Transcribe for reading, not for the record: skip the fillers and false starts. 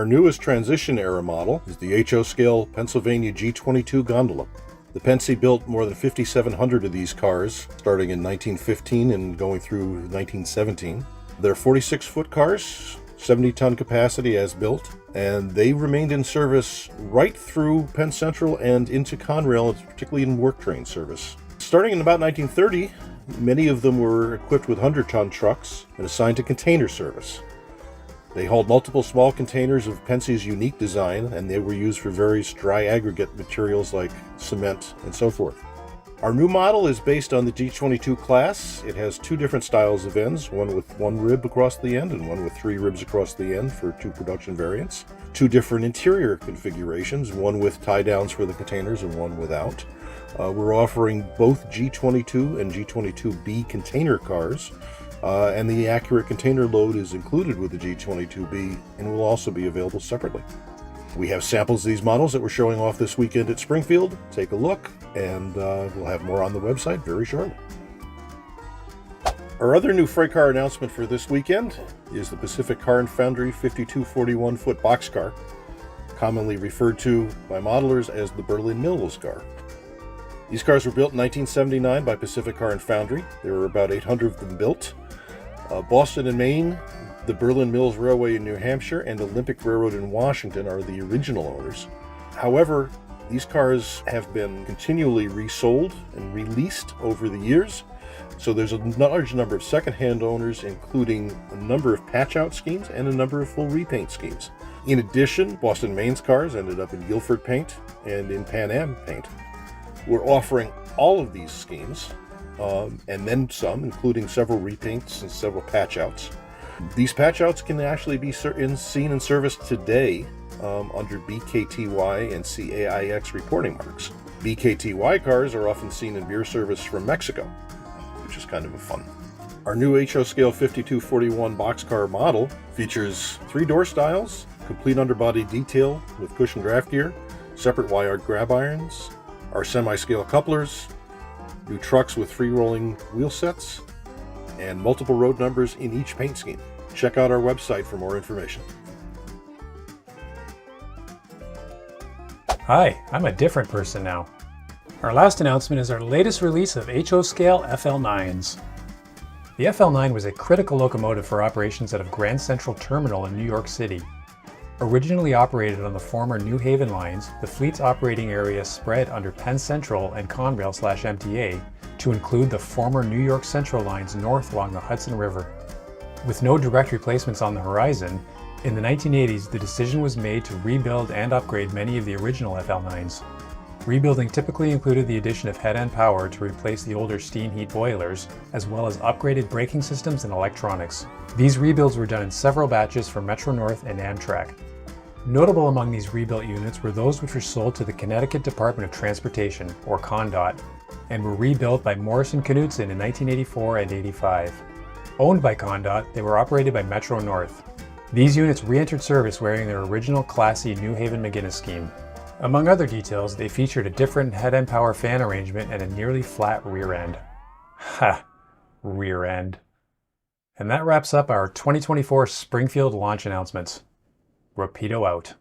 newest transition-era model is the HO scale Pennsylvania G22 gondola. The Pennsy built more than 5,700 of these cars, starting in 1915 and going through 1917. They're 46-foot cars, 70-ton capacity as built, and they remained in service right through Penn Central and into Conrail, particularly in work train service. Starting in about 1930, many of them were equipped with 100-ton trucks and assigned to container service. They hauled multiple small containers of Pensy's unique design, and they were used for various dry aggregate materials like cement and so forth. Our new model is based on the G22 class. It has two different styles of ends, one with one rib across the end and one with three ribs across the end for two production variants. Two different interior configurations, one with tie downs for the containers and one without. We're offering both G22 and G22B container cars. And the accurate container load is included with the G22B and will also be available separately. We have samples of these models that we're showing off this weekend at Springfield. Take a look, and we'll have more on the website very shortly. Our other new freight car announcement for this weekend is the Pacific Car and Foundry 5241-foot boxcar, commonly referred to by modelers as the Berlin Mills car. These cars were built in 1979 by Pacific Car and Foundry. There were about 800 of them built. Boston and Maine, the Berlin Mills Railway in New Hampshire, and Olympic Railroad in Washington are the original owners. However, these cars have been continually resold and released over the years, so there's a large number of second-hand owners, including a number of patch-out schemes and a number of full repaint schemes. In addition, Boston Maine's cars ended up in Guilford paint and in Pan Am paint. We're offering all of these schemes, and then some, including several repaints and several patch-outs. These patch-outs can actually be seen in service today under BKTY and CAIX reporting marks. BKTY cars are often seen in beer service from Mexico, which is kind of fun. Our new HO scale 5241 boxcar model features 3 door styles, complete underbody detail with cushion draft gear, separate wired grab irons, our semi-scale couplers, new trucks with free-rolling wheel sets, and multiple road numbers in each paint scheme. Check out our website for more information. Hi, I'm a different person now. Our last announcement is our latest release of HO scale FL9s. The FL9 was a critical locomotive for operations out of Grand Central Terminal in New York City. Originally operated on the former New Haven lines, the fleet's operating area spread under Penn Central and Conrail/MTA to include the former New York Central lines north along the Hudson River. With no direct replacements on the horizon, in the 1980s the decision was made to rebuild and upgrade many of the original FL9s. Rebuilding typically included the addition of head-end power to replace the older steam heat boilers, as well as upgraded braking systems and electronics. These rebuilds were done in several batches for Metro-North and Amtrak. Notable among these rebuilt units were those which were sold to the Connecticut Department of Transportation, or CONDOT, and were rebuilt by Morrison Knudsen in 1984 and 85. Owned by CONDOT, they were operated by Metro-North. These units re-entered service wearing their original classy New Haven-McGinnis scheme. Among other details, they featured a different head-end power fan arrangement and a nearly flat rear end. Ha! Rear end. And that wraps up our 2024 Springfield launch announcements. Rapido out.